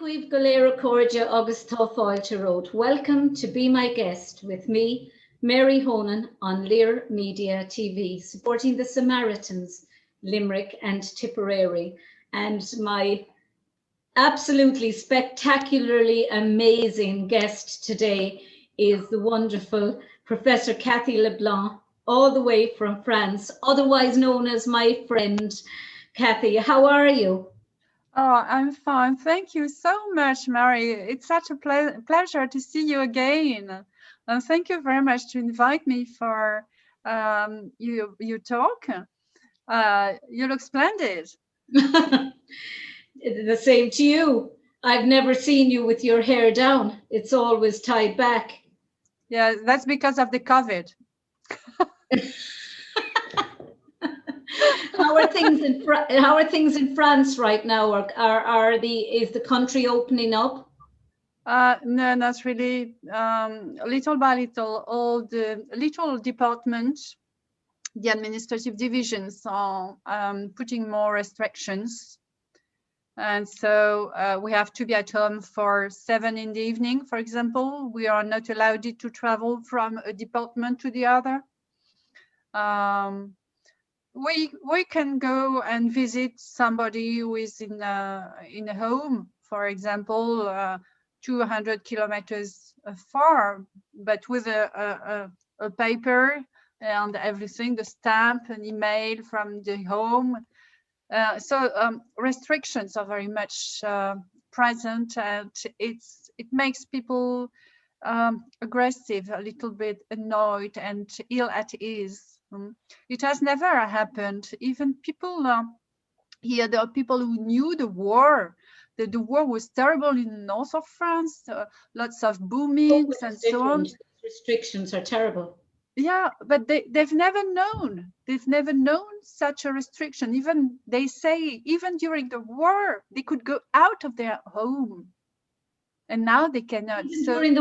Míle go léir cóide agus tá fáilte ród. Welcome to Be My Guest with me, Mary Honan, on Lear Media TV, supporting the Samaritans, Limerick and Tipperary. And my absolutely spectacularly amazing guest today is the wonderful Professor Cathy LeBlanc, all the way from France, otherwise known as my friend Cathy. How are you? Oh, I'm fine. Thank you so much, Mary. It's such a pleasure to see you again. And thank you very much to invite me for your talk. You look splendid. The same to you. I've never seen you with your hair down. It's always tied back. Yeah, that's because of the COVID. How are things in France right now? Is the country opening up? No, not really. Little by little, all the little departments, the administrative divisions are putting more restrictions. And so we have to be at home for 7 in the evening, for example. We are not allowed to travel from a department to the other. We can go and visit somebody who is in a home, for example, 200 kilometers far, but with a paper and everything, the stamp, an email from the home. So restrictions are very much present, and it makes people aggressive, a little bit annoyed and ill at ease. It has never happened. Even people here, there are people who knew the war. The war was terrible in the north of France, lots of boomings and so on. Restrictions are terrible. Yeah, but they've never known. They've never known such a restriction. Even they say, even during the war, they could go out of their home, and now they cannot. So during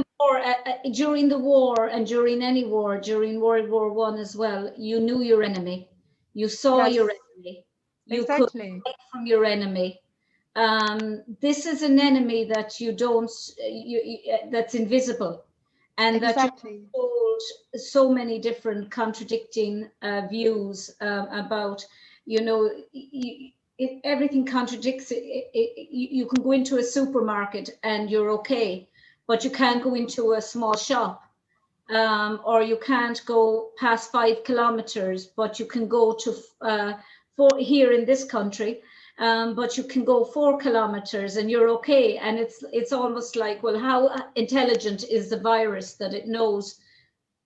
the war, and during any war, during World War I as well, you knew your enemy. You saw your enemy. You could hide from your enemy. This is an enemy that you don't. That's invisible, and that you hold so many different contradicting views about. Everything contradicts it. You can go into a supermarket and you're okay, but you can't go into a small shop, or you can't go past 5 kilometers, but you can go to here in this country, but you can go 4 kilometers and you're okay. And it's almost like, well, how intelligent is the virus that it knows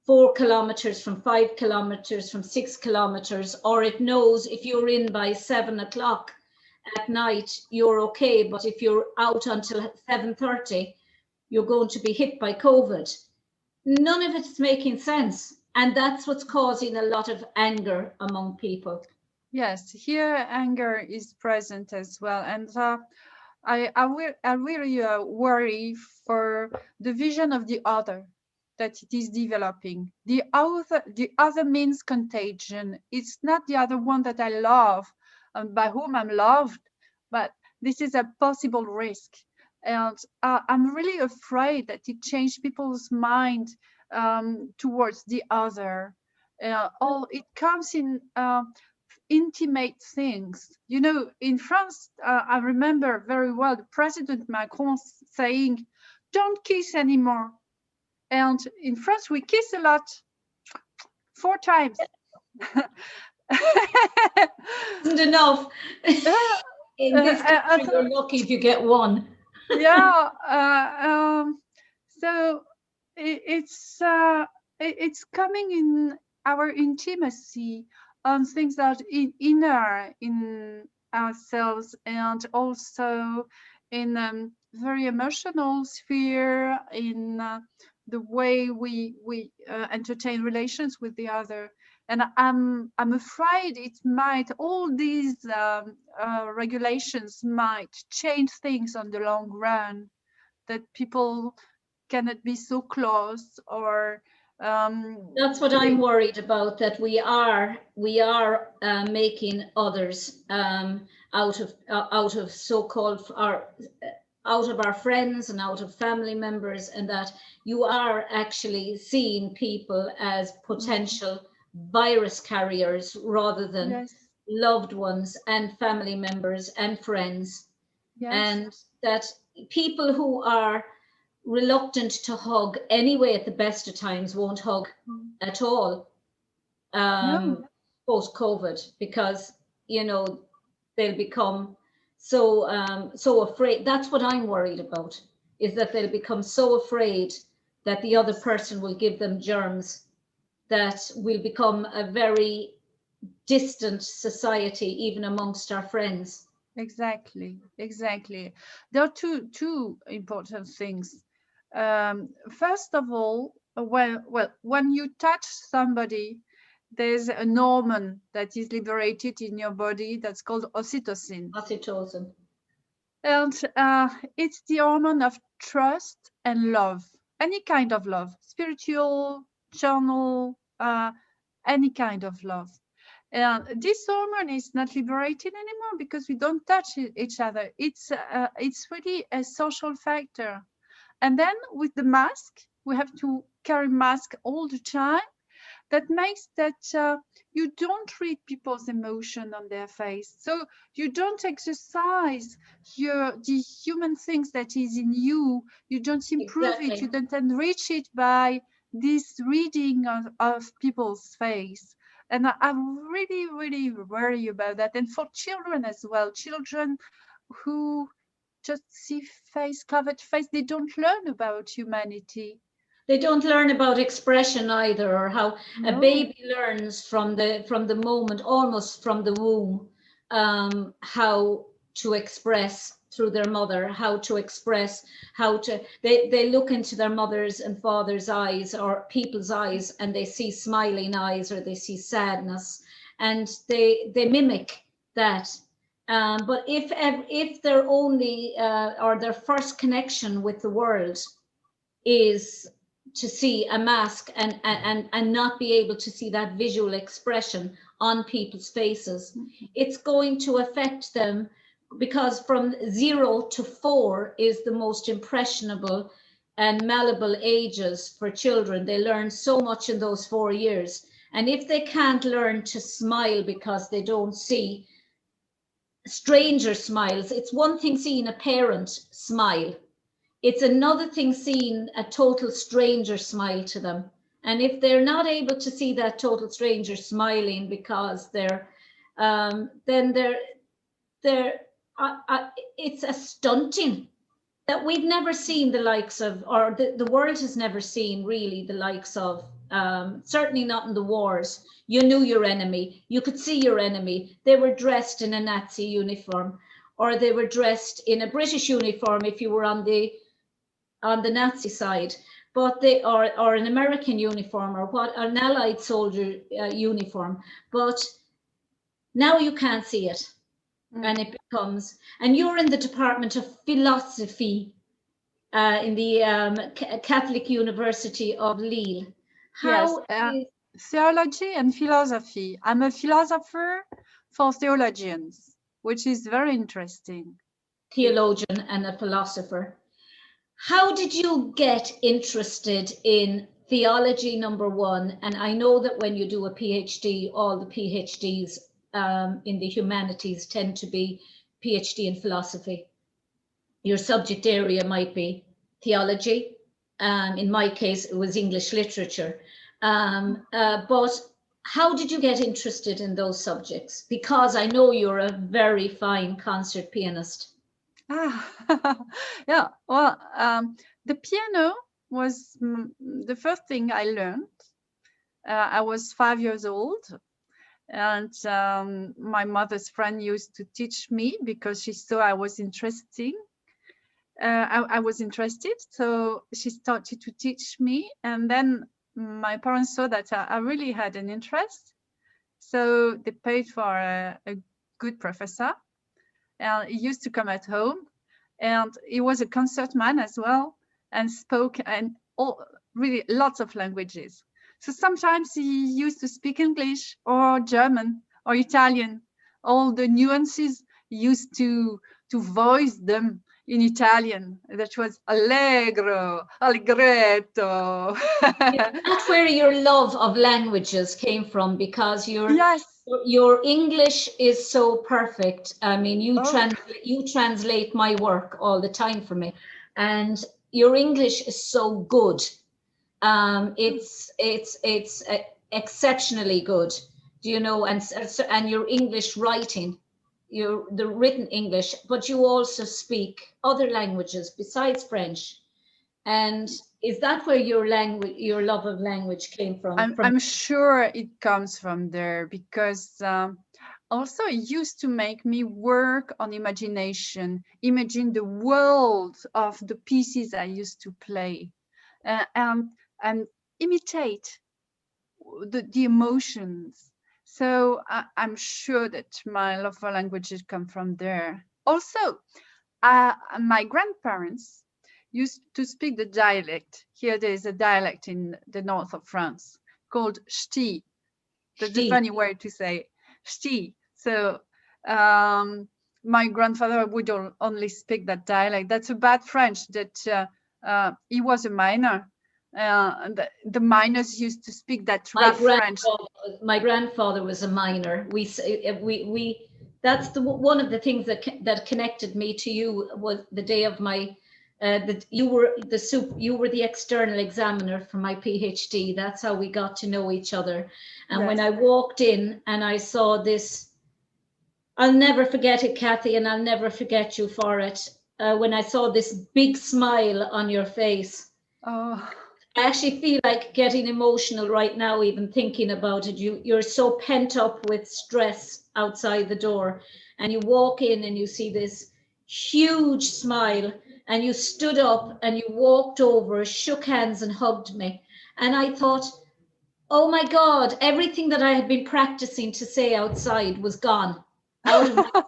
4 kilometers from 5 kilometers from 6 kilometers, or it knows if you're in by 7 o'clock at night, you're okay. But if you're out until 7:30, you're going to be hit by COVID. None of it's making sense. And that's what's causing a lot of anger among people. Yes, here anger is present as well. And I really worry for the vision of the other that it is developing. The other means contagion. It's not the other one that I love and by whom I'm loved, but this is a possible risk. And I'm really afraid that it changed people's mind towards the other. It comes in intimate things. You know, in France, I remember very well the President Macron saying, "Don't kiss anymore." And in France, we kiss a lot, 4 times. Isn't enough. In this country, you're lucky if you get 1. Yeah. So it's coming in our intimacy on things that inner in ourselves, and also in very emotional sphere, in the way we entertain relations with the other. And I'm afraid it might, all these regulations might change things on the long run, that people cannot be so close, or that's what I'm worried about, that we are making others out of so-called out of our friends and out of family members, and that you are actually seeing people as potential virus carriers rather than Yes. loved ones and family members and friends. Yes. And that people who are reluctant to hug anyway at the best of times won't hug at all No. post-COVID, because you know they'll become so afraid. That's what I'm worried about, is that they'll become so afraid that the other person will give them germs, that we'll become a very distant society even amongst our friends. Exactly. Exactly. There are two important things. First of all, when you touch somebody, there's a hormone that is liberated in your body that's called oxytocin. Oxytocin. And it's the hormone of trust and love, any kind of love, spiritual, charnel, any kind of love. And this hormone is not liberated anymore because we don't touch each other. It's really a social factor. And then with the mask, we have to carry mask all the time. That makes that you don't read people's emotion on their face. So you don't exercise the human things that is in you. You don't improve it. You Exactly. don't enrich it by this reading of people's face. And I really, really worry about that. And for children as well, children who just see face, covered face, they don't learn about humanity. They don't learn about expression either, or how a No, baby learns from the moment, almost from the womb, how to express through their mother, how to express, how to they look into their mother's and father's eyes or people's eyes, and they see smiling eyes or they see sadness, and they mimic that. But if their only or their first connection with the world is to see a mask and not be able to see that visual expression on people's faces, it's going to affect them, because from 0 to 4 is the most impressionable and malleable ages for children. They learn so much in those 4 years. And if they can't learn to smile because they don't see stranger smiles, it's one thing seeing a parent smile, it's another thing seeing a total stranger smile to them. And if they're not able to see that total stranger smiling because then it's a stunting that we've never seen the likes of, or the world has never seen really the likes of, certainly not in the wars. You knew your enemy, you could see your enemy. They were dressed in a Nazi uniform, or they were dressed in a British uniform if you were on the Nazi side, but they are, or an American uniform, or what, an Allied soldier uniform. But now you can't see it, and it becomes. And you're in the Department of Philosophy in the Catholic University of Lille. yes, How is theology and philosophy. I'm a philosopher for theologians, which is very interesting. theologian and a philosopher? How did you get interested in theology, number one? And I know that when you do a PhD, all the PhDs in the humanities tend to be PhD in philosophy. Your subject area might be theology. In my case, it was English literature. But how did you get interested in those subjects? Because I know you're a very fine concert pianist. Yeah, well, the piano was the first thing I learned. I was 5 years old, and my mother's friend used to teach me because she saw I was interesting. I was interested, so she started to teach me, and then my parents saw that I really had an interest, so they paid for a good professor, and he used to come at home, and he was a concert man as well, and spoke and really lots of languages. So sometimes he used to speak English or German or Italian. All the nuances he used to voice them in Italian. That was allegro, allegretto. That's where your love of languages came from, because Yes. your English is so perfect. I mean, Oh, you translate my work all the time for me, and your English is so good. It's exceptionally good. Do you know? And your English writing, the written English, but you also speak other languages besides French. And is that where your love of language came from? I'm sure it comes from there, because also it used to make me work on imagination, imagine the world of the pieces I used to play, and imitate the emotions. So I'm sure that my love for languages come from there. Also, my grandparents used to speak the dialect. Here there is a dialect in the north of France called ch'ti. That's a Steve, funny word to say, ch'ti. So my grandfather would only speak that dialect. That's a bad French. That he was a miner. The miners used to speak that rough French. my grandfather was a miner. That's one of the things that connected me to you, was the day of my you were the external examiner for my PhD. That's how we got to know each other. And Yes. when I walked in and I saw this, I'll never forget it, Cathy, and I'll never forget you for it. When I saw this big smile on your face, Oh, I actually feel like getting emotional right now, even thinking about it. You're so pent up with stress outside the door, and you walk in and you see this huge smile, and you stood up and you walked over, shook hands and hugged me. And I thought, oh my God, everything that I had been practicing to say outside was gone out of my head.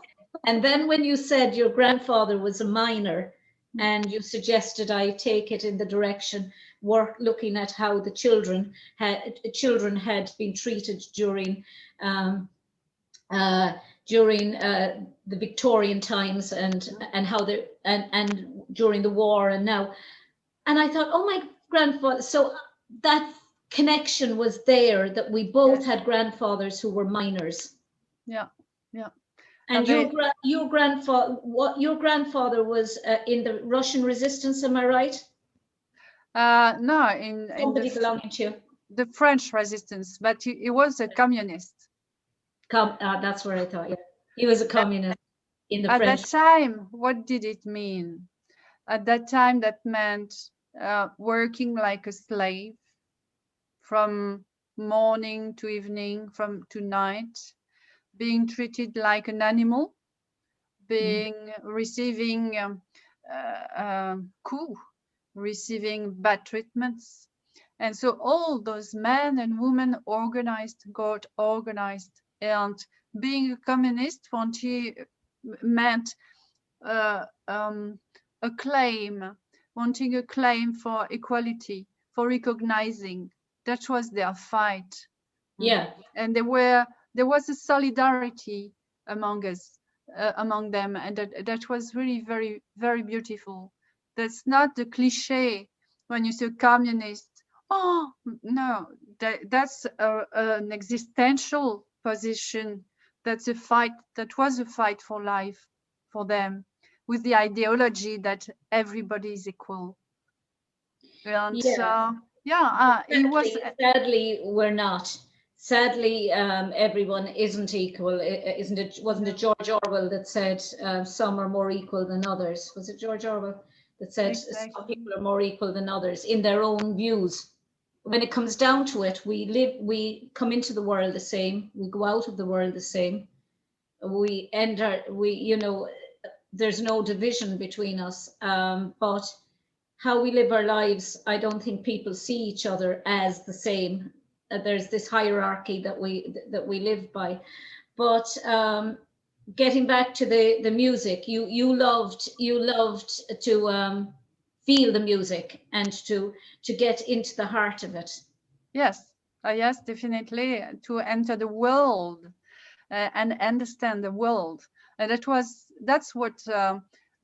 And then when you said your grandfather was a miner, and you suggested I take it in the direction looking at how the children had been treated during the Victorian times, and how they and during the war and now. And I thought, oh, my grandfather. So that connection was there, that we both yes. had grandfathers who were miners. Yeah, yeah. And They, your grandfather was in the Russian resistance, am I right? no, in Somebody belonging to you. the French resistance, but he was a communist. That's where I thought, yeah. He was a communist in the At that French. time, what did it mean? At that time, that meant working like a slave from morning to evening, from to night, being treated like an animal, being receiving coups, receiving bad treatments. And so all those men and women got organized, and being a communist meant uh, um, wanting a claim for equality, for recognizing. That was their fight. Yeah. And there was a solidarity among us, among them, and that was really very, very beautiful. That's not the cliche when you say communist. Oh no, that's an existential position. That's a fight. That was a fight for life for them, with the ideology that everybody is equal. And Yeah. it was. Sadly, we're not. Sadly, everyone isn't equal. Isn't it? Wasn't it George Orwell that said some are more equal than others? Was it George Orwell that said some Exactly. people are more equal than others in their own views? When it comes down to it, we come into the world the same. We go out of the world the same. There's no division between us. But how we live our lives, I don't think people see each other as the same. There's this hierarchy that we live by. But getting back to the music, you loved to feel the music and to get into the heart of it. Yes, yes, definitely, to enter the world and understand the world. And that's what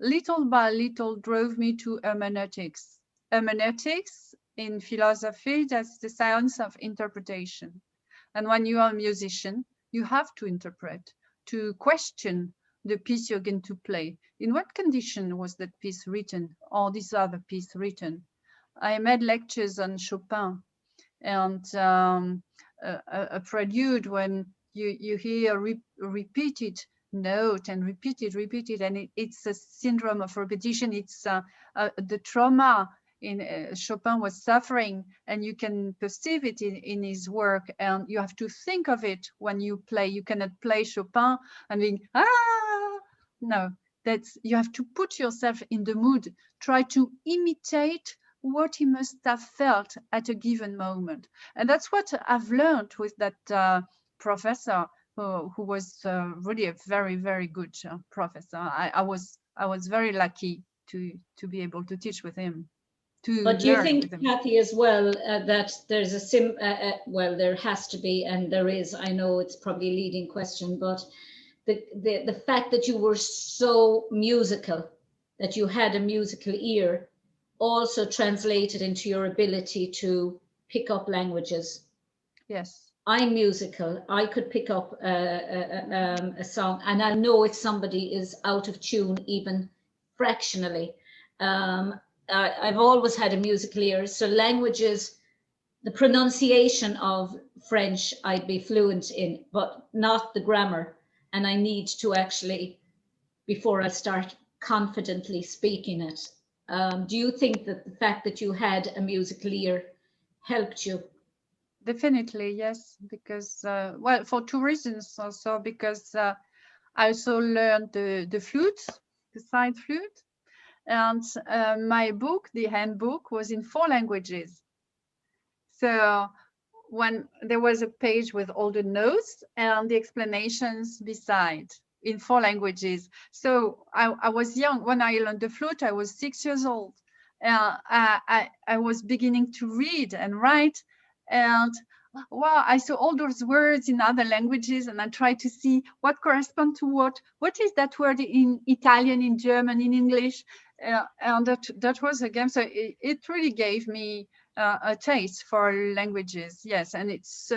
little by little drove me to hermeneutics. Hermeneutics in philosophy, that's the science of interpretation. And when you are a musician, you have to interpret, to question the piece you're going to play. In what condition was that piece written, or this other piece written? I made lectures on Chopin, and a prelude, when you hear a repeated note and repeated, and it's a syndrome of repetition. It's the trauma in Chopin was suffering, and you can perceive it in his work, and you have to think of it when you play. You cannot play Chopin and being, no, that's, you have to put yourself in the mood, try to imitate what he must have felt at a given moment. And that's what I've learned with that professor who was really a very, very good professor. I was very lucky to be able to teach with him. But do you think, Cathy, as well, that there's well, there has to be, and there is, I know it's probably a leading question, but the fact that you were so musical, that you had a musical ear, also translated into your ability to pick up languages. Yes. I'm musical. I could pick up a song, and I know if somebody is out of tune, even fractionally. I've always had a musical ear, so languages, the pronunciation of French, I'd be fluent in, but not the grammar. And I need to actually, before I start confidently speaking it. Do you think that the fact that you had a musical ear helped you? Definitely, yes, because, well, for two reasons also, because I also learned the flute, the side flute, and my book, the handbook, was in 4 languages. So when there was a page with all the notes and the explanations beside in 4 languages. So I was young when I learned the flute. I was 6 years old. I was beginning to read and write, and wow, I saw all those words in other languages, and I tried to see what corresponds to what. What is that word in Italian, in German, in English? And that was a game. So it really gave me a taste for languages. Yes, and it's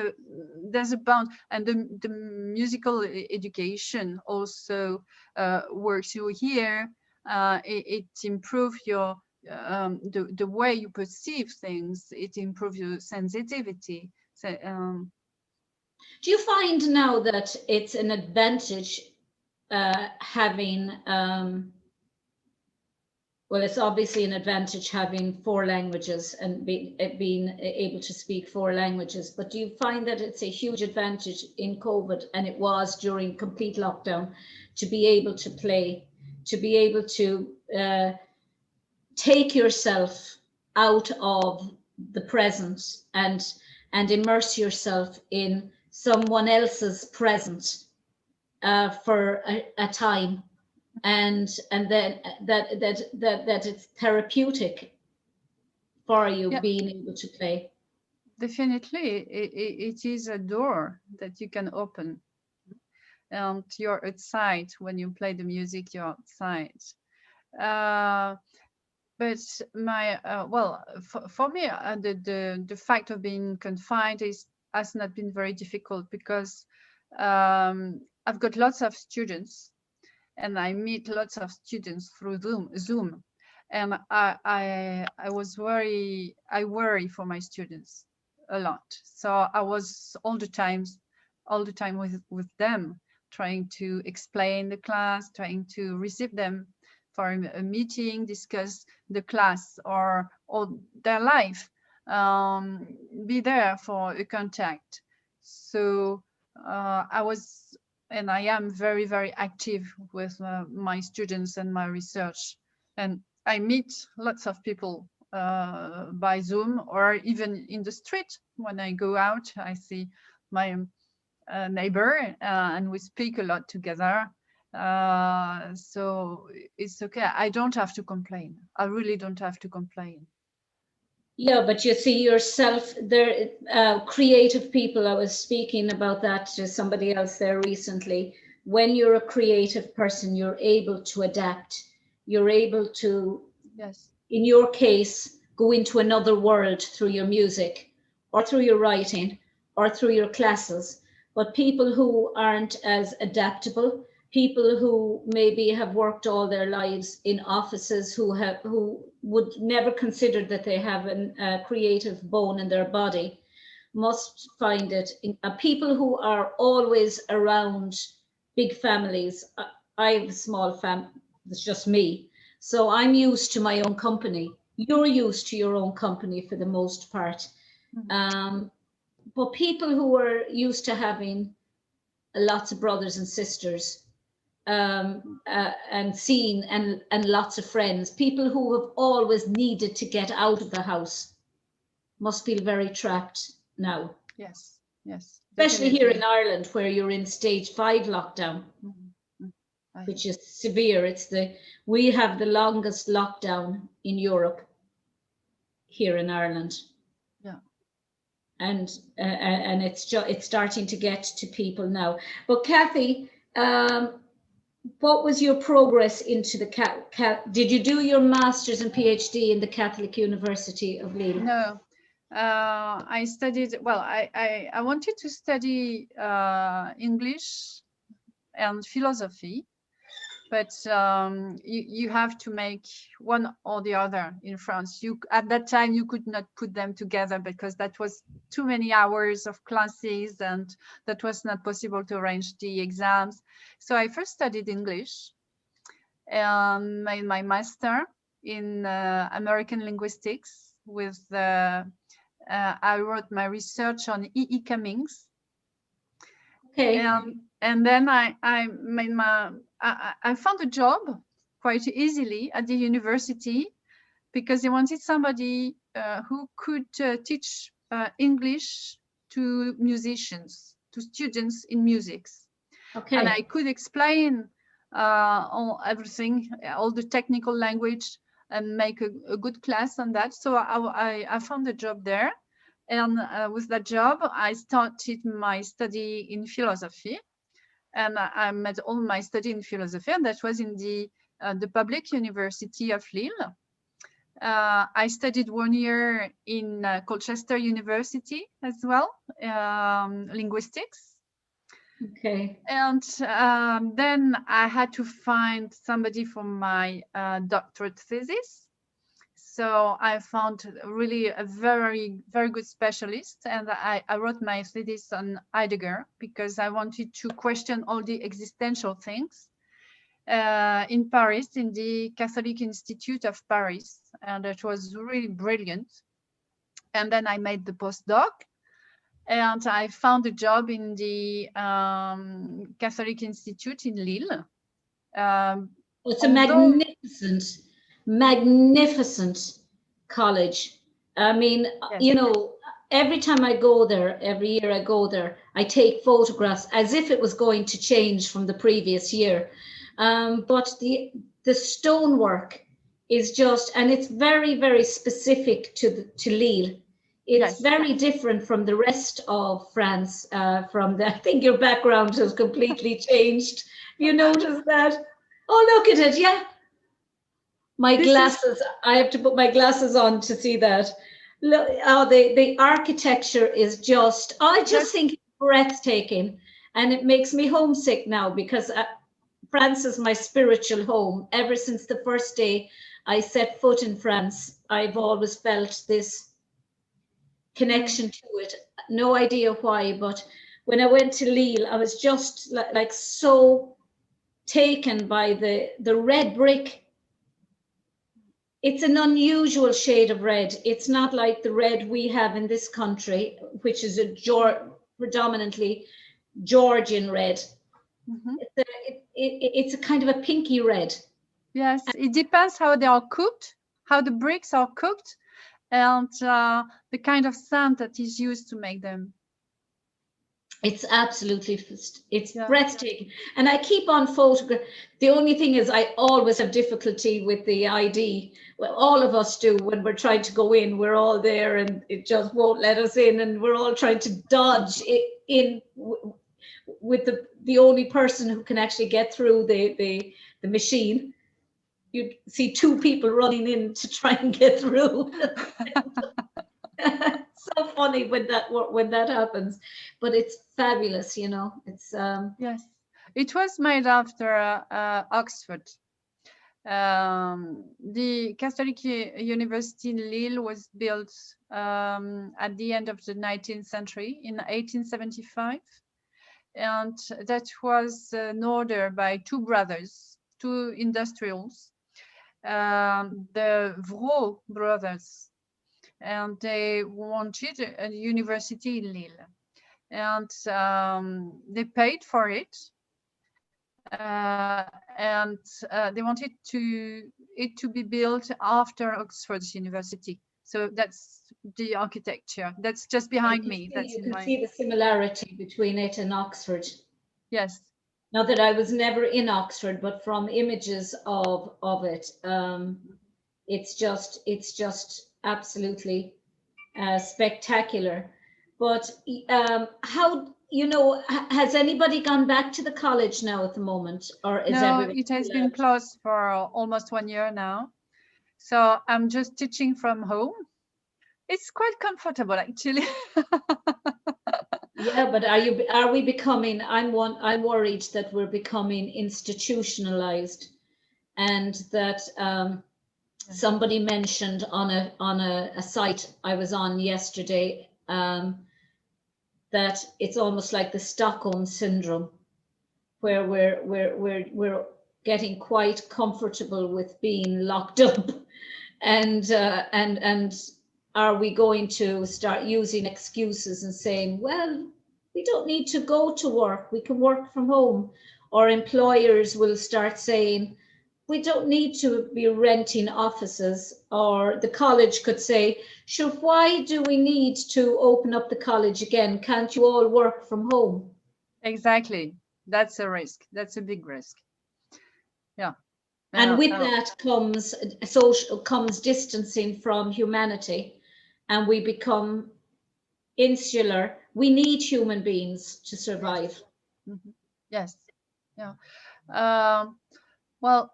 there's a bound, and the musical education also works you here. It improves your the way you perceive things. It improves your sensitivity. So, do you find now that it's an advantage having well, it's obviously an advantage having 4 languages and being able to speak 4 languages, but do you find that it's a huge advantage in COVID, and it was during complete lockdown, to be able to play, to be able to take yourself out of the present and immerse yourself in someone else's present for a time? And then that it's therapeutic for you, yeah, being able to play. Definitely, it is a door that you can open, and you're outside. When you play the music, you're outside. But my well, for me, the fact of being confined has not been very difficult, because I've got lots of students, and I meet lots of students through Zoom, and I worry for my students a lot. So I was all the time with them, trying to explain the class, trying to receive them for a meeting, discuss the class or their life, be there for a contact. So I was, and I am very, very active with my students and my research. And I meet lots of people by Zoom, or even in the street. When I go out, I see my neighbor, and we speak a lot together. So it's okay. I don't have to complain. I really don't have to complain. Yeah, but you see yourself there, creative people. I was speaking about that to somebody else there recently. When you're a creative person, you're able to adapt. you're able to, Yes. in your case, go into another world through your music or through your writing or through your classes. But people who aren't as adaptable, people who maybe have worked all their lives in offices, who would never consider that they have a creative bone in their body, must find it. People who are always around big families. I have a small family. It's just me. So I'm used to my own company. You're used to your own company for the most part. But people who are used to having lots of brothers and sisters, and seeing and lots of friends, people who have always needed to get out of the house, must feel very trapped now. Yes, yes. Especially Definitely. here in Ireland, where you're in stage 5 lockdown, which is severe. We have the longest lockdown in Europe here in Ireland. Yeah. And it's starting to get to people now. But Cathy, what was your progress into the did you do your master's and PhD in the Catholic University of Lille? No, I studied, well, I wanted to study English and philosophy, but you have to make one or the other in France. At that time, you could not put them together because that was too many hours of classes and that was not possible to arrange the exams. So I first studied English and made my master in American linguistics with I wrote my research on E.E. Cummings. Okay. And then I made I found a job quite easily at the university because they wanted somebody who could teach English to musicians, to students in music. Okay. And I could explain everything, all the technical language, and make a good class on that. So I found a job there. And with that job, I started my study in philosophy. And I made all my study in philosophy, and that was in the public University of Lille. I studied 1 year in Colchester University as well, linguistics. Okay. And then I had to find somebody for my doctorate thesis. So I found really a very, very good specialist. And I wrote my thesis on Heidegger because I wanted to question all the existential things in Paris, in the Catholic Institute of Paris. And it was really brilliant. And then I made the postdoc. And I found a job in the Catholic Institute in Lille. It's a magnificent college. I mean, yes. You know, every time I go there, every year I go there, I take photographs as if it was going to change from the previous year. But the stonework is just, and it's very, very specific to Lille. It's very different from the rest of France. I think your background has completely changed. You notice that? Oh, look at it. Yeah. My glasses, I have to put my glasses on to see that. Look, the architecture is just, I just think it's breathtaking. And it makes me homesick now because France is my spiritual home. Ever since the first day I set foot in France, I've always felt this connection to it. No idea why, but when I went to Lille, I was just like so taken by the red brick. It's an unusual shade of red. It's not like the red we have in this country, which is predominantly Georgian red. It's a kind of a pinky red. Yes, it depends how they are cooked, how the bricks are cooked, and the kind of sand that is used to make them. It's absolutely, breathtaking. And I keep on photographing. The only thing is I always have difficulty with the ID. Well, all of us do when we're trying to go in. We're all there and it just won't let us in. And we're all trying to dodge in with the only person who can actually get through the machine. you'd see two people running in to try and get through. So funny when that happens, but it's fabulous, you know. It's yes, it was made after Oxford. The Catholic University in Lille was built at the end of the 19th century in 1875, and that was an order by two brothers, two industrials, the Vaux brothers, and they wanted a university in Lille, and they paid for it, and they wanted it to be built after Oxford's University. So that's the architecture. That's just behind me. You can see the similarity between it and Oxford. Yes. Not that I was never in Oxford, but from images of it, it's just absolutely spectacular. But how, you know, has anybody gone back to the college now at the moment, or is no? Everyone it has been closed for almost 1 year now. So I'm just teaching from home. It's quite comfortable, actually. Yeah, but are we becoming? I'm worried that we're becoming institutionalized, and that somebody mentioned on a site I was on yesterday that it's almost like the Stockholm syndrome, where we're getting quite comfortable with being locked up, and are we going to start using excuses and saying, well, we don't need to go to work, we can work from home, or employers will start saying, we don't need to be renting offices, or the college could say, sure, why do we need to open up the college again? Can't you all work from home? Exactly. That's a risk. That's a big risk. Yeah. And with that comes distancing from humanity, and we become insular. We need human beings to survive. Mm-hmm. Yes. Yeah. Well,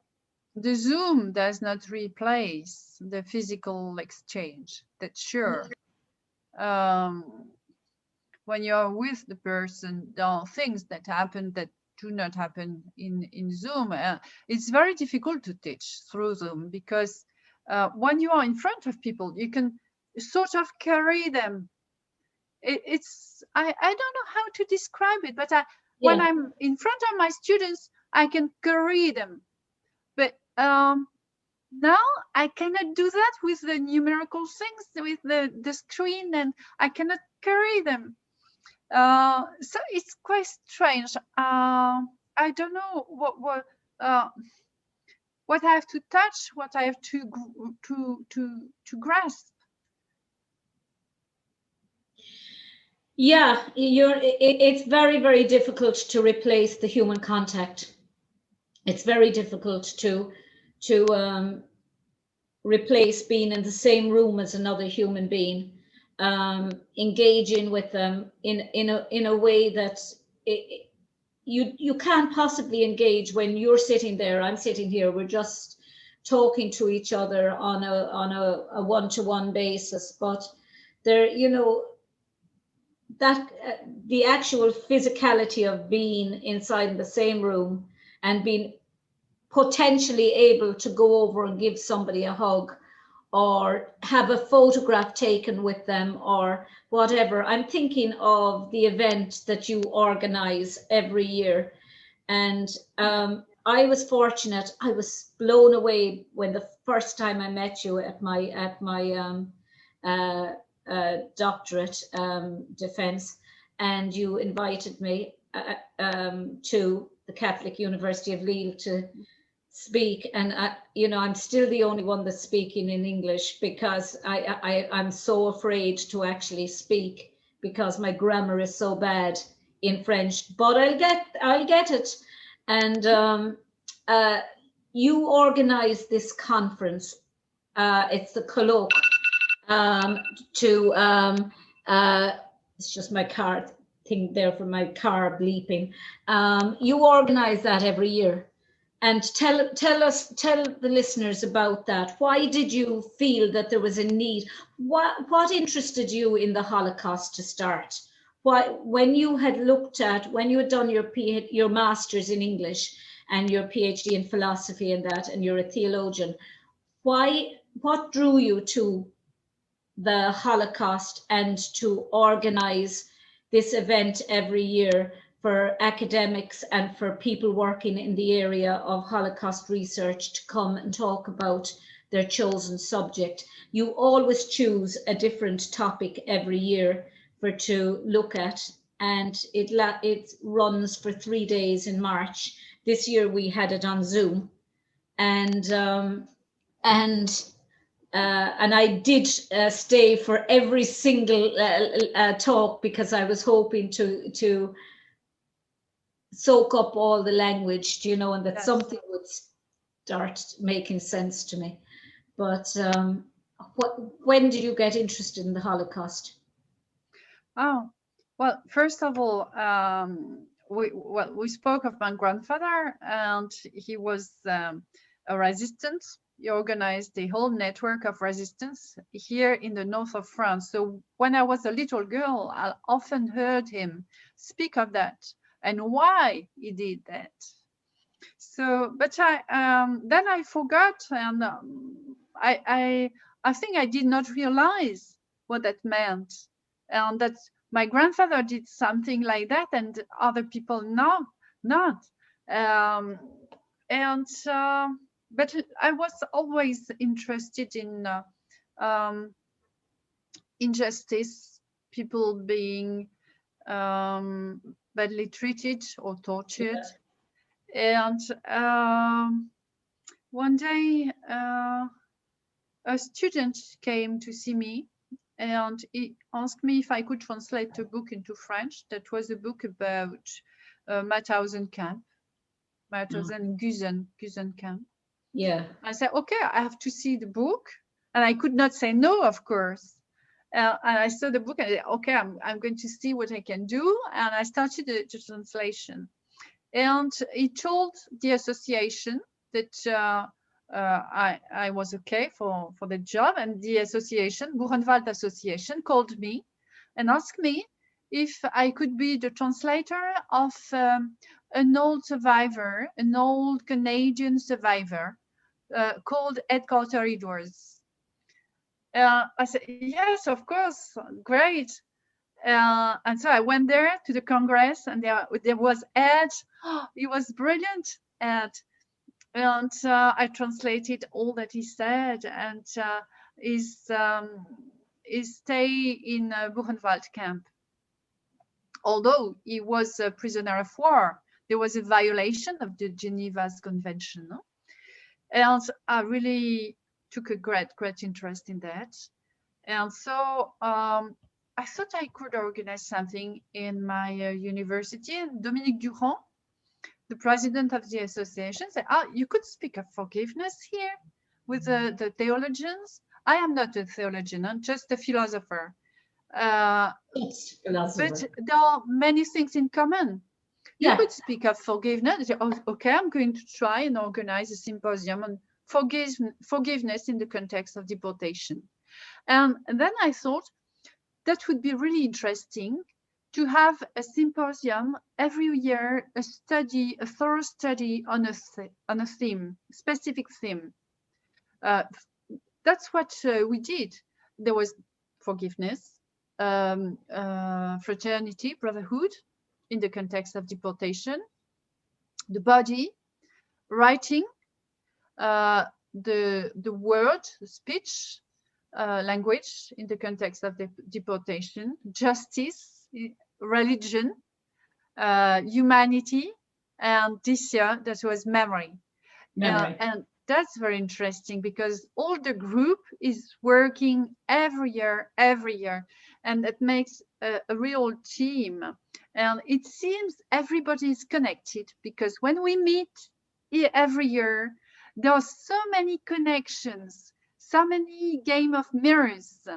the Zoom does not replace the physical exchange. That's sure. When you're with the person, there are things that happen that do not happen in Zoom. It's very difficult to teach through Zoom because when you are in front of people, you can sort of carry them. I don't know how to describe it, but when I'm in front of my students, I can carry them. But now I cannot do that with the numerical things, with the screen, and I cannot carry them. So it's quite strange. I don't know what I have to touch, what I have to grasp. Yeah, it's very, very difficult to replace the human contact. It's very difficult to replace being in the same room as another human being, engaging with them in a way that you can't possibly engage when you're sitting there, I'm sitting here, we're just talking to each other on a one-to-one basis. But there, you know, that the actual physicality of being inside the same room and being potentially able to go over and give somebody a hug or have a photograph taken with them or whatever. I'm thinking of the event that you organize every year. And I was fortunate. I was blown away when the first time I met you at my doctorate defense, and you invited me to the Catholic University of Lille to speak. And you know, I'm still the only one that's speaking in English because I'm so afraid to actually speak because my grammar is so bad in French, but I'll get it. And you organized this conference. It's the colloque. It's just my car thing there for my car bleeping. You organize that every year, And tell the listeners about that. Why did you feel that there was a need? What interested you in the Holocaust to start? Why, when you had done your master's in English and your PhD in philosophy and that, and you're a theologian, what drew you to the Holocaust and to organize this event every year for academics and for people working in the area of Holocaust research to come and talk about their chosen subject? You always choose a different topic every year to look at, and it runs for 3 days in March. This year we had it on Zoom, and I did stay for every single talk, because I was hoping to soak up all the language, you know, and that something would start making sense to me. But when did you get interested in the Holocaust? Oh, well, first of all, we spoke of my grandfather, and he was a resistant. He organized the whole network of resistance here in the north of France. So when I was a little girl, I often heard him speak of that and why he did that. So, but then I forgot, and I think I did not realize what that meant, and that my grandfather did something like that, and other people not. But I was always interested in injustice, people being badly treated or tortured. And one day, a student came to see me, and he asked me if I could translate a book into French. That was a book about Mauthausen camp, Gusen camp. Yeah. I said, okay, I have to see the book. And I could not say no, of course. And I saw the book and I said, okay, I'm going to see what I can do. And I started the translation. And he told the association that I was okay for the job. And the association, Buchenwald Association, called me and asked me if I could be the translator of an old survivor, an old Canadian survivor called Headquarter Edwards. I said, yes, of course, great. And so I went there to the Congress, and there was Ed. Oh, he was brilliant, Ed. And I translated all that he said, and his stay in Buchenwald camp. Although he was a prisoner of war, there was a violation of the Geneva's Convention. No? And I really took a great interest in that. And so I thought I could organize something in my university. And Dominique Durand, the president of the association, said, you could speak of forgiveness here with the theologians. I am not a theologian, I'm just a philosopher. But there are many things in common. You could speak of forgiveness. Say, okay, I'm going to try and organize a symposium on forgiveness in the context of deportation. And then I thought that would be really interesting to have a symposium every year, a thorough study on a theme, specific theme. That's what we did. There was forgiveness, fraternity, brotherhood in the context of deportation, the body, writing, the word, speech, language in the context of the deportation, justice, religion, humanity, and this year that was memory. And that's very interesting because all the group is working every year, and it makes a real team. And it seems everybody is connected because when we meet every year, there are so many connections, so many game of mirrors.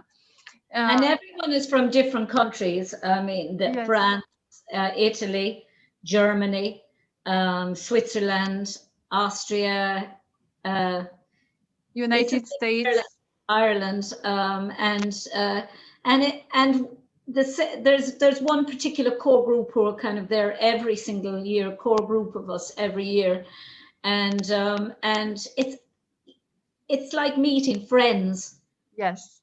And everyone is from different countries. I mean, Yes. France, Italy, Germany, Switzerland, Austria, United States. Ireland, there's one particular core group who are kind of there every single year, core group of us every year, and it's like meeting friends. Yes.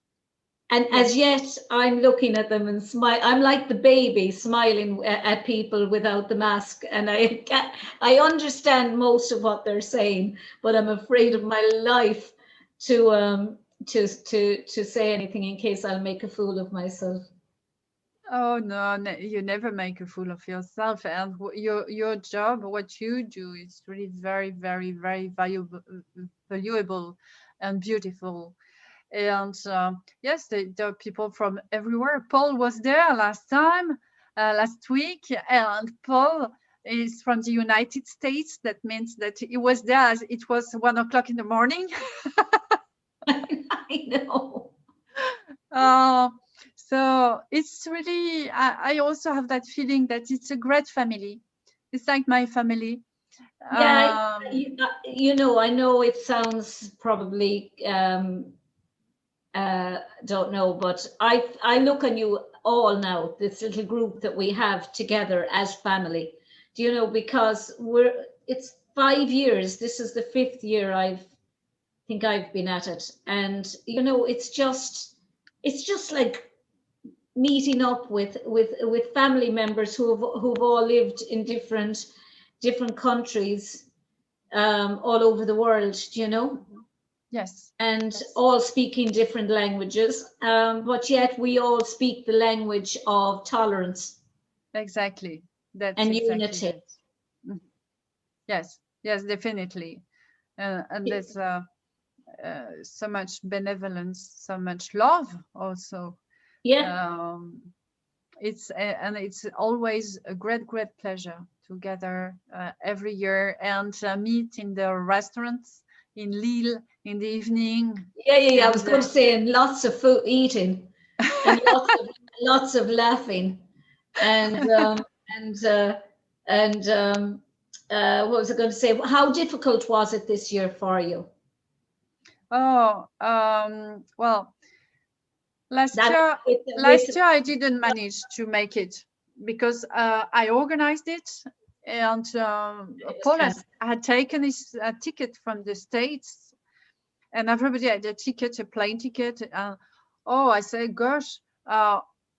And yes. As yet, I'm looking at them and smile. I'm like the baby smiling at people without the mask, and I understand most of what they're saying, but I'm afraid of my life to say anything in case I'll make a fool of myself. Oh no, you never make a fool of yourself, and your job, what you do, is really very, very, very valuable and beautiful. And yes, there are people from everywhere. Paul was there last week, and Paul is from the United States. That means that he was there as it was 1 o'clock in the morning. I know. So it's really, I also have that feeling that it's a great family. It's like my family. Yeah, I know it sounds probably don't know, but I look on you all now, this little group that we have together as family. Do you know, because it's 5 years. This is the 5th year think I've been at it, and it's just like meeting up with family members who've all lived in different countries all over the world, Yes. And all speaking different languages, but yet we all speak the language of tolerance. Exactly. That's and exactly unity. It. Yes, definitely. And there's so much benevolence, so much love also. Yeah. It's always a great pleasure to gather every year and meet in the restaurants in Lille in the evening. Yeah. I was going to say, and lots of food eating, and lots of laughing, and what was I going to say? How difficult was it this year for you? Oh, well, last year I didn't manage to make it because I organized it, and Paul had taken his ticket from the States, and everybody had a plane ticket. I said, gosh,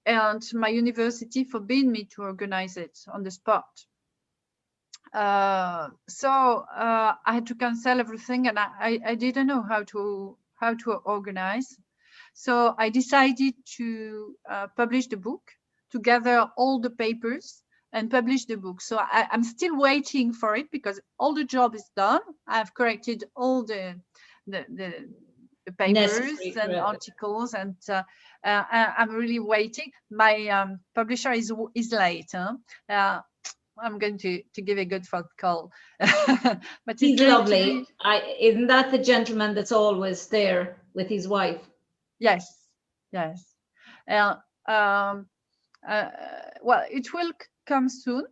and my university forbade me to organize it on the spot. So I had to cancel everything, and I didn't know how to organize. So I decided to publish the book, to gather all the papers and publish the book. So I'm still waiting for it because all the job is done. I've corrected all the papers and articles, and I'm really waiting. My publisher is late. I'm going to give a good phone call. But he's lovely. Isn't that the gentleman that's always there with his wife? Yes. Well, it will come soon.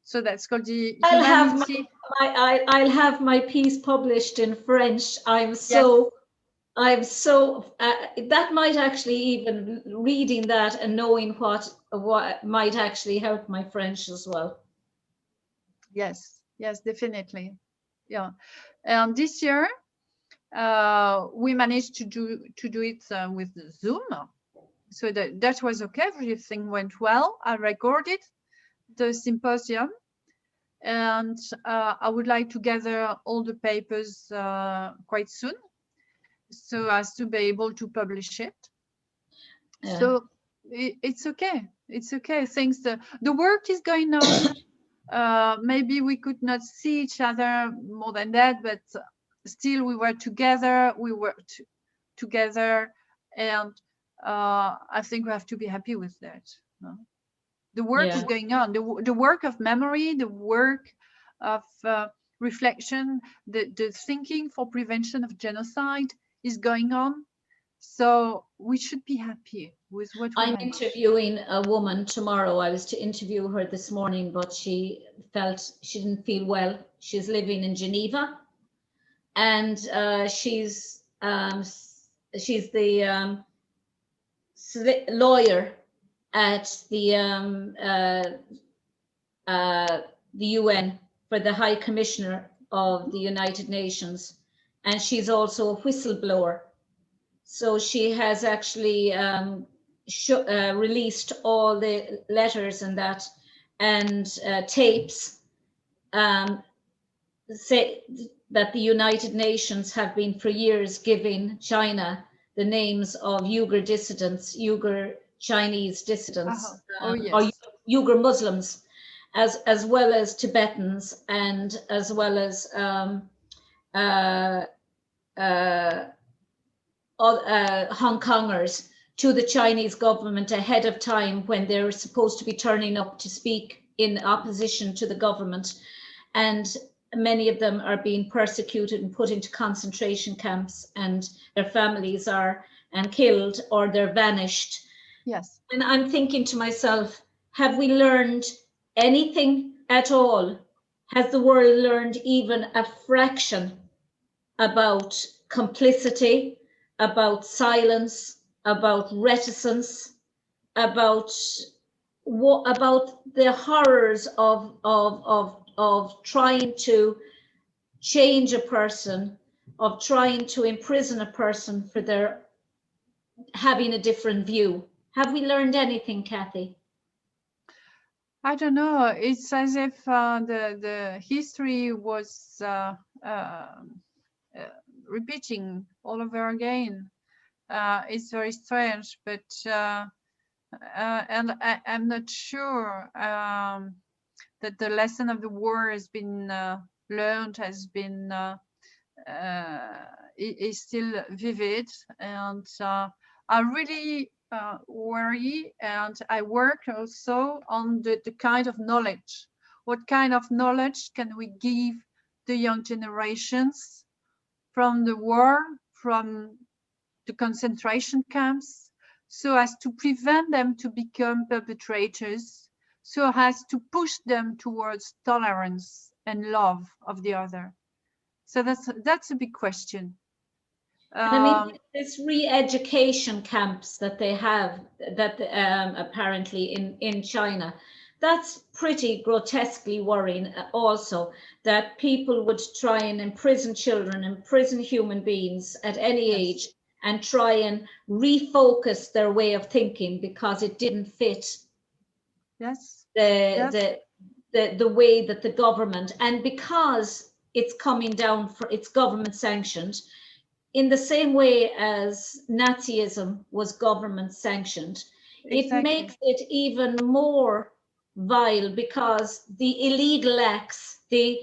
So that's called the Humanity. I'll have my piece published in French. I'm so that might actually, even reading that and knowing what might actually help my French as well. Yes, definitely. Yeah. And this year we managed to do it with Zoom, so that was okay. Everything went well. I recorded the symposium, and I would like to gather all the papers quite soon, so as to be able to publish it. Yeah. So it's okay. Things the work is going on. Maybe we could not see each other more than that, but still we were together. We worked together, and I think we have to be happy with that. The work is going on. The work of memory, the work of reflection, the thinking for prevention of genocide is going on. So we should be happy with what we I'm have. interviewing a woman tomorrow. I was to interview her this morning, but she didn't feel well. She's living in Geneva, and she's the lawyer at the UN for the High Commissioner of the United Nations, and she's also a whistleblower. So she has actually released all the letters and that, and tapes say that the United Nations have been for years giving China the names of Uyghur dissidents, Uyghur Chinese dissidents, Oh, yes. or Uyghur Muslims, as well as Tibetans, and as well as Hong Kongers, to the Chinese government ahead of time when they're supposed to be turning up to speak in opposition to the government. And many of them are being persecuted and put into concentration camps, and their families are killed, or they're vanished. Yes. And I'm thinking to myself, have we learned anything at all? Has the world learned even a fraction about complicity, about silence, about reticence, about the horrors of trying to change a person, of trying to imprison a person for their having a different view? Have we learned anything, Cathy? I don't know. It's as if the history was repeating all over again. It's very strange, but and I'm not sure that the lesson of the war has been learned, has been is still vivid, and I really worry, and I work also on the kind of knowledge. What kind of knowledge can we give the young generations from the war, from the concentration camps, so as to prevent them to become perpetrators, so as to push them towards tolerance and love of the other? So that's a big question. I mean, this re-education camps that they have, that apparently in China, that's pretty grotesquely worrying also, that people would try and imprison children, imprison human beings at any age, and try and refocus their way of thinking because it didn't fit the way that the government, and because it's coming down for, it's government sanctioned, in the same way as Nazism was government sanctioned. It makes it even more vile, because the illegal acts, the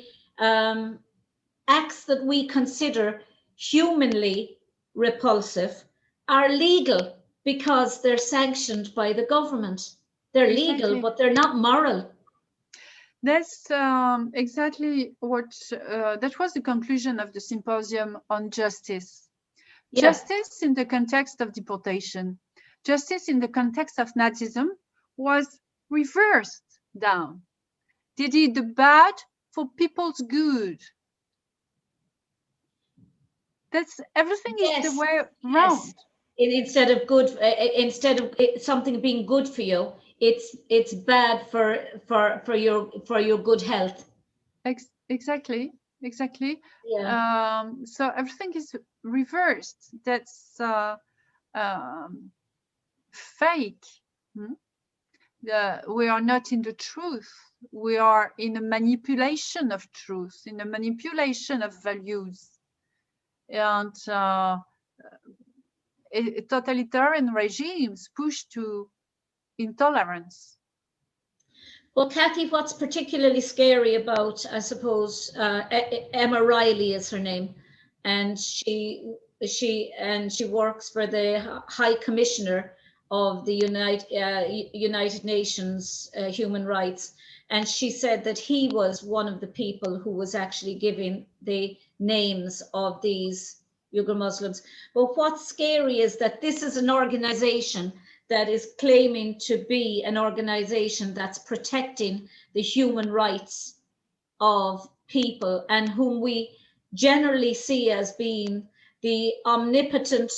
acts that we consider humanly repulsive, are legal because they're sanctioned by the government. They're legal, but they're not moral. That's exactly what, that was the conclusion of the symposium on justice. Yeah. Justice in the context of deportation, justice in the context of Nazism was reversed down. They did the bad for people's good. That's everything is the way around. Instead of good, instead of something being good for you, it's bad for your good health. Exactly. Yeah. So everything is reversed. That's fake. We are not in the truth. We are in a manipulation of truth, in a manipulation of values. And totalitarian regimes push to intolerance. Well, Cathy, what's particularly scary about, I suppose, Emma Riley is her name, and she works for the High Commissioner of the United Nations Human Rights, and she said that he was one of the people who was actually giving the names of these Uyghur Muslims. But what's scary is that this is an organization that is claiming to be an organization that's protecting the human rights of people, and whom we generally see as being the omnipotent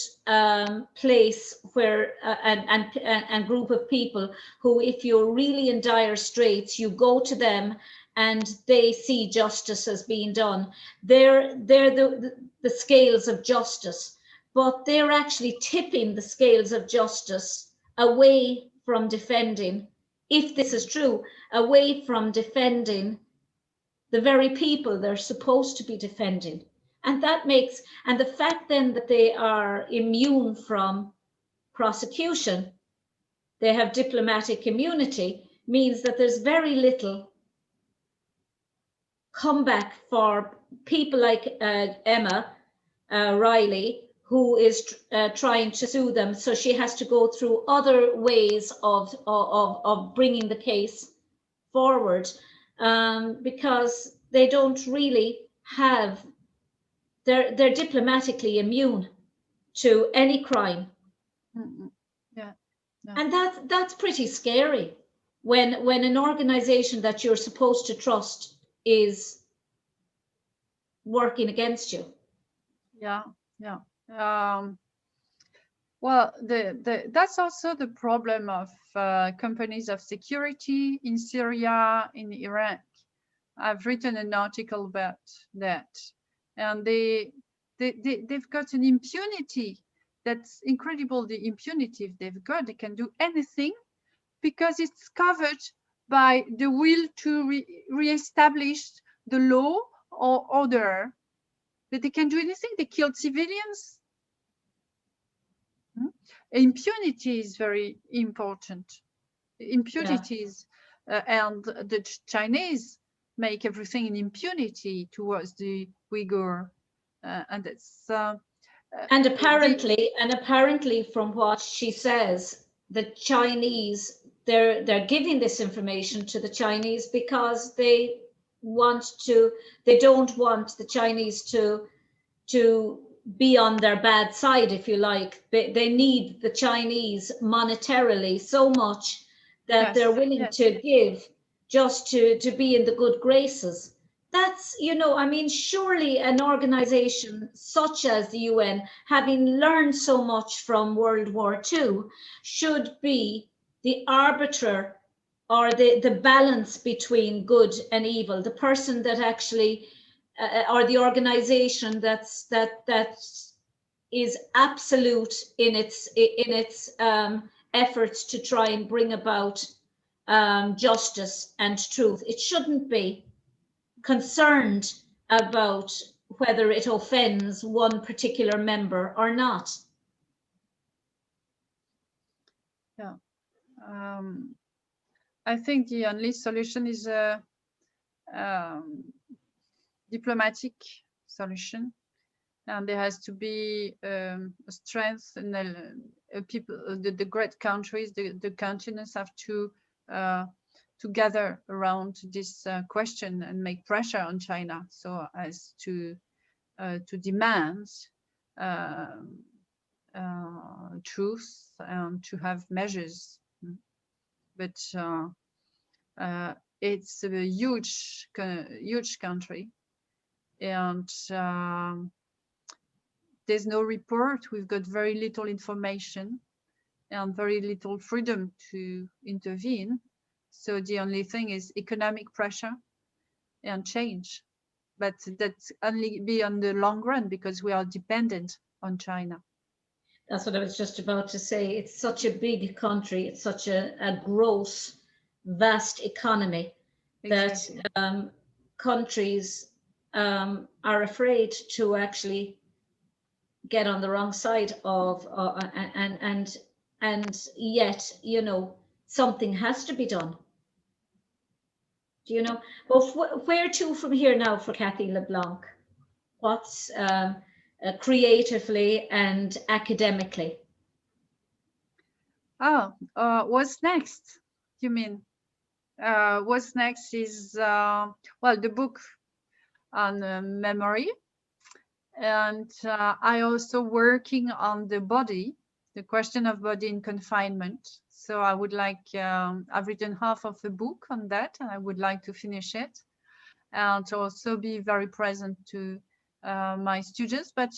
place where and group of people who, if you're really in dire straits, you go to them and they see justice as being done. They're the scales of justice, but they're actually tipping the scales of justice away from defending, if this is true, away from defending the very people they're supposed to be defending. And that makes, and the fact then that they are immune from prosecution, they have diplomatic immunity, means that there's very little comeback for people like Emma Riley, who is trying to sue them. So she has to go through other ways of bringing the case forward, because they don't really have, they're diplomatically immune to any crime. Yeah. No. And that's pretty scary when an organization that you're supposed to trust is working against you. Yeah. Well, that's also the problem of companies of security in Syria, in Iraq. I've written an article about that, and they've got an impunity that's incredible. The impunity they've got, they can do anything because it's covered by the will to re-establish the law or order. That they can do anything. They killed civilians. Impunity is very important. Impunity is, and the Chinese make everything in impunity towards the Uyghur, and it's. And apparently, from what she says, the Chinese, they're giving this information to the Chinese because they don't want the Chinese to be on their bad side, if you like. They need the Chinese monetarily so much that they're willing to give just to be in the good graces. That's, I mean, surely an organization such as the UN, having learned so much from World War II, should be the arbiter or the balance between good and evil, the person that actually or the organization that is absolute in its efforts to try and bring about justice and truth. It shouldn't be concerned about whether it offends one particular member or not. Yeah, I think the only solution is a diplomatic solution, and there has to be a strength, and people, the great countries, the continents have to gather around this question and make pressure on China so as to demand truth and to have measures. But it's a huge country, and there's no report. We've got very little information and very little freedom to intervene. So the only thing is economic pressure and change, but that's only be on the long run because we are dependent on China. That's what I was just about to say. It's such a big country. It's such a gross, vast economy. Exactly. That countries are afraid to actually get on the wrong side of, and yet, something has to be done. Well, where to from here now for Cathy LeBlanc? What's creatively and academically? What's next? You mean? What's next is, well, the book on memory, And I also working on the body, the question of body in confinement. So I would like, I've written half of the book on that, and I would like to finish it, and to also be very present to my students. But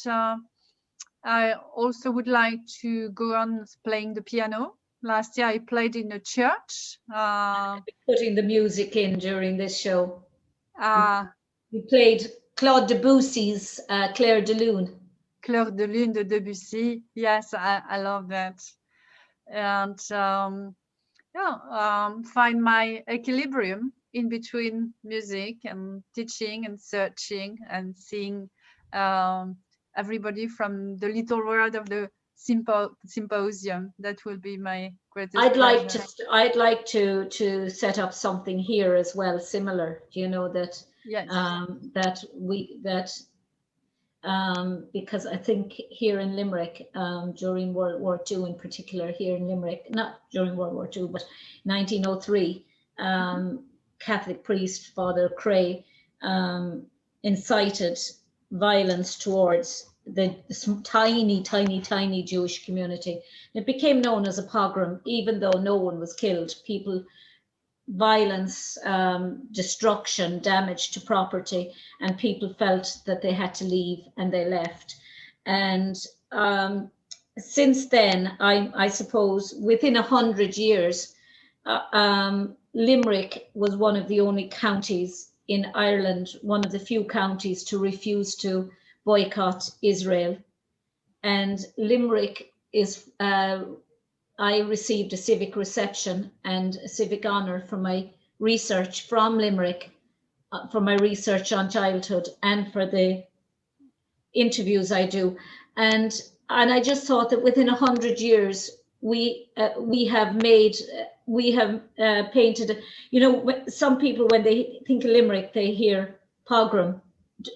I also would like to go on playing the piano. Last year I played in a church. Putting the music in during this show. Uh, We played Claude Debussy's Claire de Lune. Claire de Lune de Debussy. Yes, I love that. And find my equilibrium in between music and teaching and searching and seeing everybody from the little world of the symposium. That will be my greatest pleasure. I'd like to set up something here as well, similar. You know that. Yes. Because I think here in Limerick, during World War II in particular, here in Limerick, not during World War II, but 1903, Catholic priest Father Cray incited violence towards the tiny Jewish community. It became known as a pogrom, even though no one was killed. Violence, destruction, damage to property, and people felt that they had to leave, and they left. And since then, I suppose within 100 years, Limerick was one of the only counties in Ireland, one of the few counties to refuse to boycott Israel. And Limerick is I received a civic reception and a civic honour for my research from Limerick, for my research on childhood and for the interviews I do. And I just thought that within 100 years, we have painted, you know, some people, when they think of Limerick, they hear pogrom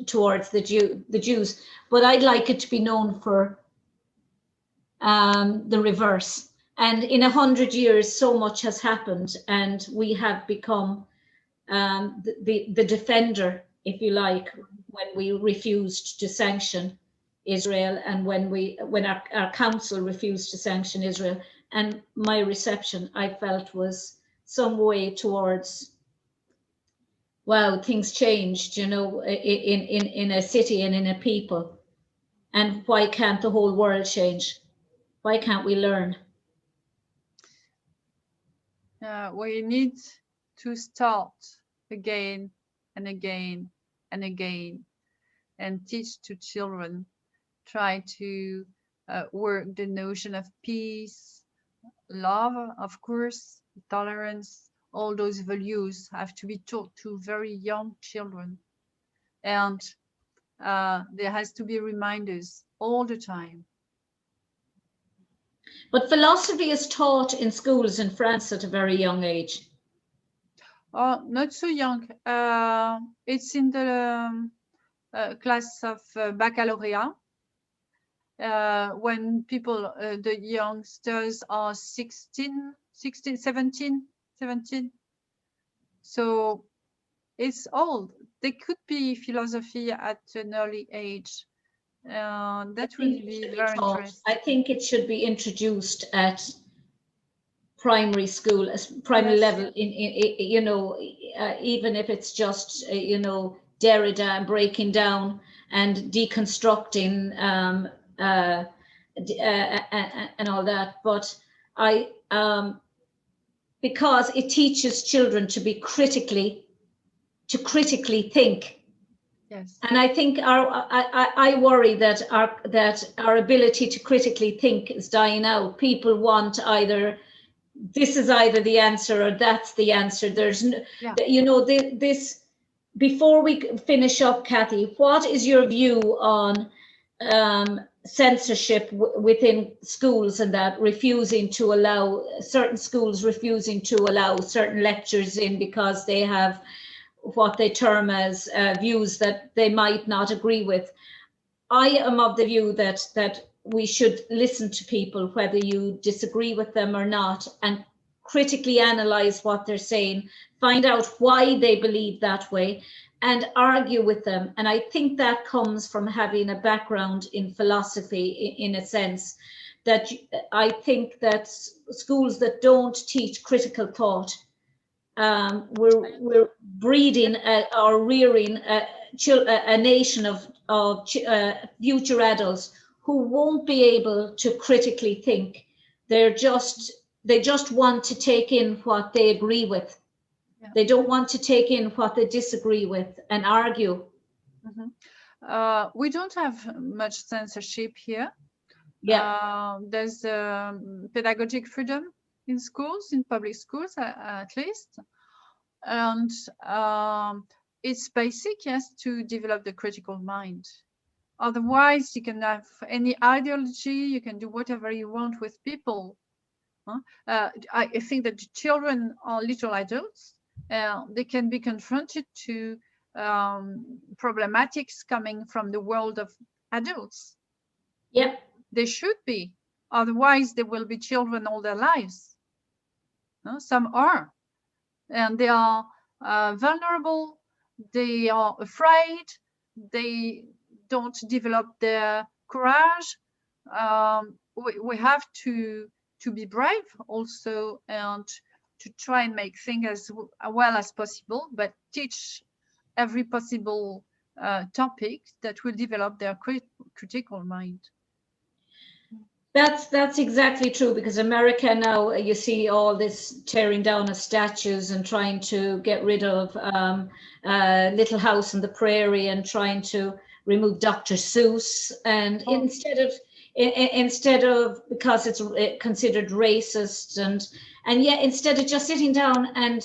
towards the Jews, but I'd like it to be known for the reverse. And in 100 years, so much has happened, and we have become the defender, if you like, when we refused to sanction Israel, and when our council refused to sanction Israel. And my reception, I felt, was some way towards, wow, things changed, you know, in a city and in a people. And why can't the whole world change? Why can't we learn? We need to start again and again and again, and teach to children, try to work the notion of peace, love, of course, tolerance. All those values have to be taught to very young children, and there has to be reminders all the time. But philosophy is taught in schools in France at a very young age. Oh, not so young. It's in the class of baccalaureate, when people, the youngsters are 17. So it's old. They could be philosophy at an early age. That would be very interesting. I think it should be introduced at primary school, as primary level, in you know, even if it's just you know, Derrida and breaking down and deconstructing and all that. But because it teaches children to be critically think. Yes. And I think I worry that our ability to critically think is dying out. People want this is either the answer or that's the answer. There's no, you know, this. Before we finish up, Cathy, what is your view on censorship within schools, and that certain schools refusing to allow certain lectures in because they have what they term as views that they might not agree with? I am of the view that we should listen to people, whether you disagree with them or not, and critically analyze what they're saying, find out why they believe that way, and argue with them. And I think that comes from having a background in philosophy, in a sense, that I think that schools that don't teach critical thought, we're breeding or rearing a nation of future adults who won't be able to critically think. They just want to take in what they agree with. Yeah. They don't want to take in what they disagree with and argue. We don't have much censorship here. Yeah. There's pedagogic freedom in schools, in public schools at least. And it's basic, yes, to develop the critical mind. Otherwise, you can have any ideology, you can do whatever you want with people. I think that children are little adults. They can be confronted to problematics coming from the world of adults. Yeah. They should be. Otherwise, they will be children all their lives. Some are. And they are vulnerable. They are afraid. They don't develop their courage. We have to be brave also, and to try and make things as well as possible, but teach every possible topic that will develop their critical mind. That's exactly true, because America now, you see all this tearing down of statues and trying to get rid of Little House on the Prairie, and trying to remove Dr. Seuss, and instead of because it's considered racist, and yet instead of just sitting down and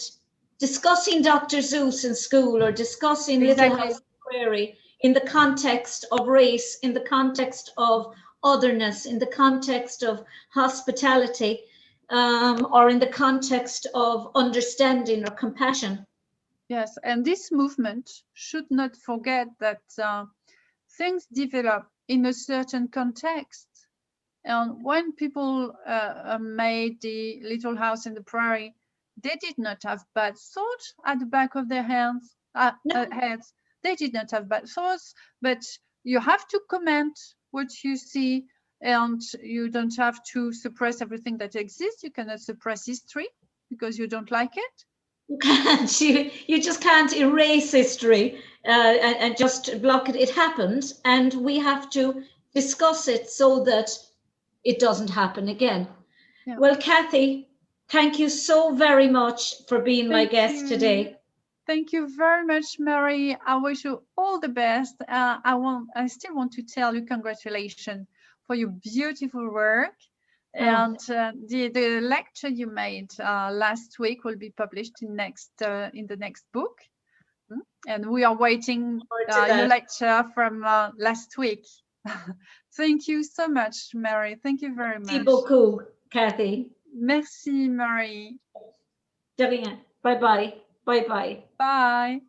discussing Dr. Seuss in school, or discussing Little House on the Prairie in the context of race, in the context of otherness, in the context of hospitality, or in the context of understanding or compassion. Yes, and this movement should not forget that things develop in a certain context. And when people made the Little House in the Prairie, they did not have bad thoughts at the back of their heads. They did not have bad thoughts, but you have to comment what you see, and you don't have to suppress everything that exists. You cannot suppress history because you don't like it. You can't. You just can't erase history and just block it. It happened, and we have to discuss it so that it doesn't happen again. Yeah. Well, Cathy, thank you so very much for being my guest today. Thank you very much, Mary. I wish you all the best. I still want to tell you congratulations for your beautiful work. And the lecture you made last week will be published in the next book. And we are waiting your lecture from last week. Thank you so much, Mary. Thank you very much. Merci beaucoup, Cathy. Merci, Mary. De rien. Bye-bye. Bye-bye. Bye.